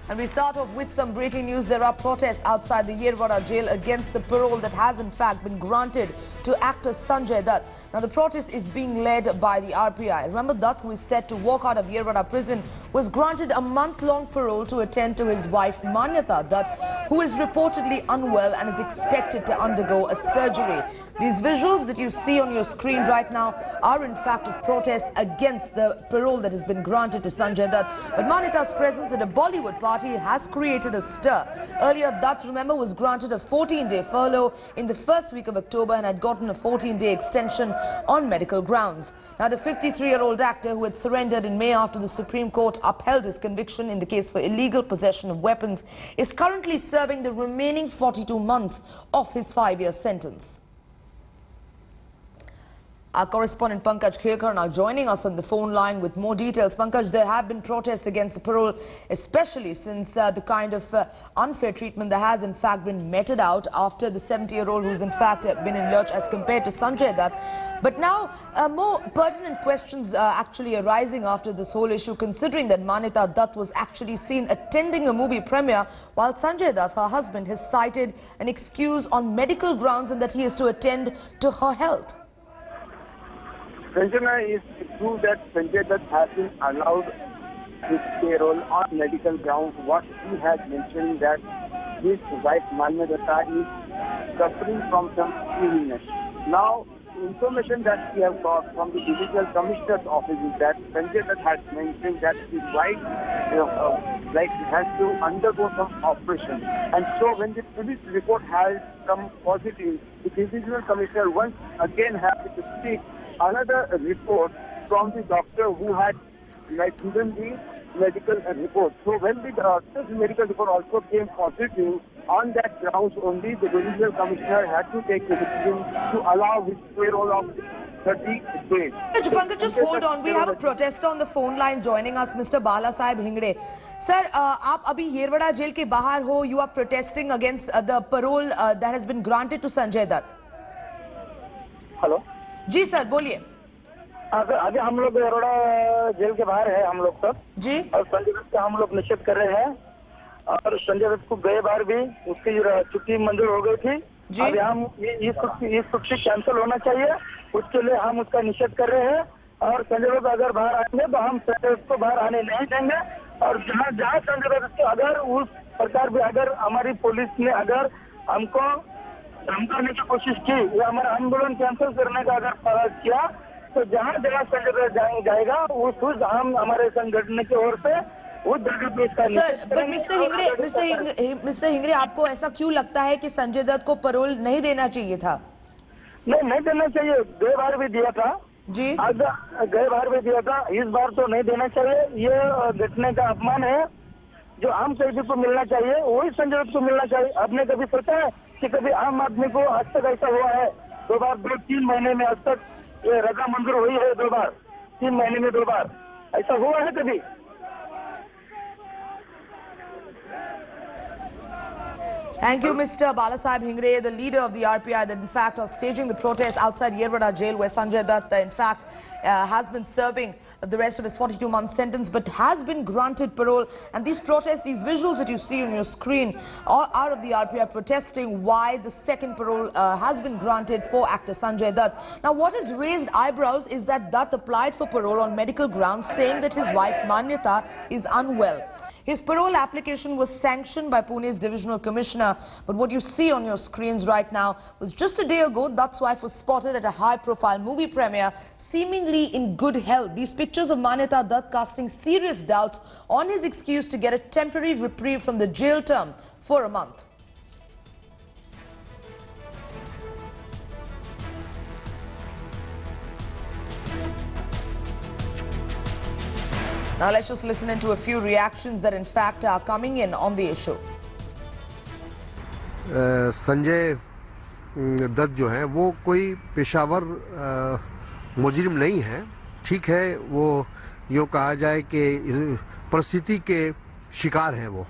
And we start off with some breaking news. There are protests outside the Yerwada jail against the parole that has in fact been granted to actor Sanjay Dutt. Now the protest is being led by the RPI. Remember, Dutt, who is set to walk out of Yerwada prison, was granted a month-long parole to attend to his wife Manyata Dutt, who is reportedly unwell and is expected to undergo a surgery. These visuals that you see on your screen right now are in fact of protest against the parole that has been granted to Sanjay Dutt. But Manyata's presence at a Bollywood party has created a stir. Earlier, Dutt, remember, was granted a 14-day furlough in the first week of October and had gotten a 14-day extension on medical grounds. Now, the 53-year-old actor, who had surrendered in May after the Supreme Court upheld his conviction in the case for illegal possession of weapons, is currently serving the remaining 42 months of his 5-year sentence. Our correspondent Pankaj Khekar now joining us on the phone line with more details. Pankaj, there have been protests against the parole, especially since the kind of unfair treatment that has in fact been meted out after the 70-year-old who's in fact been in lurch as compared to Sanjay Dutt. But now more pertinent questions actually arising after this whole issue, considering that Manyata Dutt was actually seen attending a movie premiere while Sanjay Dutt, her husband, has cited an excuse on medical grounds and that he is to attend to her health. Sanjana, is true that Sanjay Dutt has been allowed his payroll on medical grounds. What he has mentioned that his wife Manyata is suffering from some illness. Now, information that we have got from the Divisional Commissioner's office is that Sanjay Dutt has mentioned that his wife has to undergo some operation. And so when the police report has come positive, the Divisional Commissioner once again has to speak another report from the doctor who had given the medical report. So when the doctor's medical report also came positive, on that grounds only the Divisional Commissioner had to take the decision to allow his payroll of 30 days. Pankaj, just hold on. We have a protester on the phone line joining us, Mr. Balasaheb Hingde. Sir, आप अभी Yerwada jail के बाहर हो. You are protesting against the parole that has been granted to Sanjay Dutt. Hello. जी sir, बोलिए. अभी हम लोग येरवड़ा जेल के बाहर है हम लोग सब जी. और संजय दत्त का हम लोग निषेध कर रहे हैं और संजय दत्त को गए बार भी उसकी छुट्टी मंजूर हो गई थी. अभी हम ये छुट्टी कैंसिल होना चाहिए, उसके लिए हम उसका निषेध कर रहे हैं. और संजय दत्त अगर बाहर आएंगे तो हम संजय दत्त को बाहर आने नहीं देंगे. और जहाँ संजय दत्त अगर उस प्रकार भी अगर हमारी पुलिस ने अगर हमको धमकाने की कोशिश की या हमारा आंदोलन कैंसिल करने का अगर प्रयास किया तो जहाँ संजय दत्त जाएगा उस हम हमारे संगठन की ओर से उस जगह पे इसका सर, बट मिस्टर हिंगड़े, आपको ऐसा क्यों लगता है कि संजय दत्त को परोल नहीं देना चाहिए था? नहीं देना चाहिए. गए बार भी दिया था जी. गए बार भी दिया था, इस बार तो नहीं देना चाहिए. ये घटने का अपमान है. जो आम कैदी को मिलना चाहिए वही संजय दत्त को मिलना चाहिए. आपने कभी सोचा है कि कभी आम आदमी को आज तक ऐसा हुआ है? 2 बार 2-3 महीने में आज तक ये रजा मंजूर हुई है. 2 बार 3 महीने में 2 बार ऐसा हुआ है कभी? Thank you, Mr. Balasaheb Hingde, the leader of the RPI that in fact are staging the protest outside Yerwada jail where Sanjay Dutt in fact has been serving the rest of his 42-month sentence but has been granted parole. And these protests, these visuals that you see on your screen are of the RPI protesting why the second parole has been granted for actor Sanjay Dutt. Now what has raised eyebrows is that Dutt applied for parole on medical grounds saying that his wife Manyata is unwell. His parole application was sanctioned by Pune's Divisional Commissioner, but what you see on your screens right now was just a day ago, Dutt's wife was spotted at a high-profile movie premiere, seemingly in good health. These pictures of Manyata Dutt casting serious doubts on his excuse to get a temporary reprieve from the jail term for a month. Now let's just listen into a few reactions that in fact are coming in on the issue. Sanjay Dutt जो है वो कोई पेशावर मुजरिम नहीं है. ठीक है, वो यूँ कहा जाए कि परिस्थिति के शिकार हैं वो,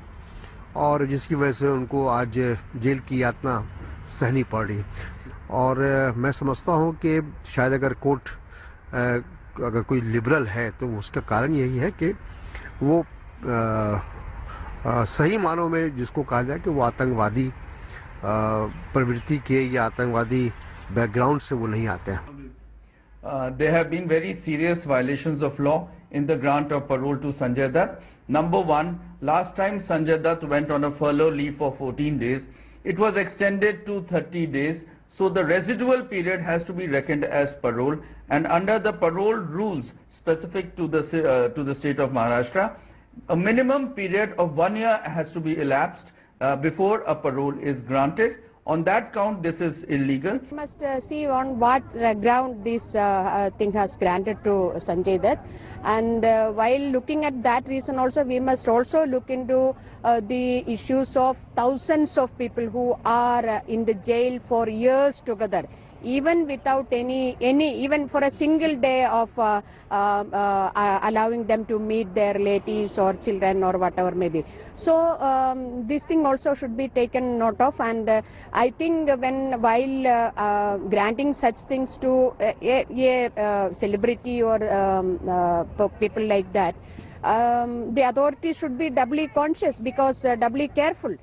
और जिसकी वजह से उनको आज जेल की यातना सहनी पड़ रही. और मैं समझता हूँ कि शायद अगर कोर्ट अगर कोई लिबरल है तो उसका कारण यही है कि वो सही मानों में जिसको कहा जाए कि वो आतंकवादी प्रवृत्ति के या आतंकवादी बैकग्राउंड से वो नहीं आते हैं। There have been very serious violations of law in the grant of parole to Sanjay Dutt. Number one, last time Sanjay Dutt went on a furlough leave for 14 days, it was extended to 30 days. So the residual period has to be reckoned as parole, and under the parole rules specific to the state of Maharashtra, a minimum period of 1 year has to be elapsed before a parole is granted. On that count, this is illegal. We must see on what ground this thing has granted to Sanjay Dutt, and while looking at that reason also, we must also look into the issues of thousands of people who are in the jail for years together, even without any even for a single day of allowing them to meet their relatives or children or whatever may be. So this thing also should be taken note of, and I think while granting such things to a celebrity or people like that, the authorities should be doubly conscious, because doubly careful.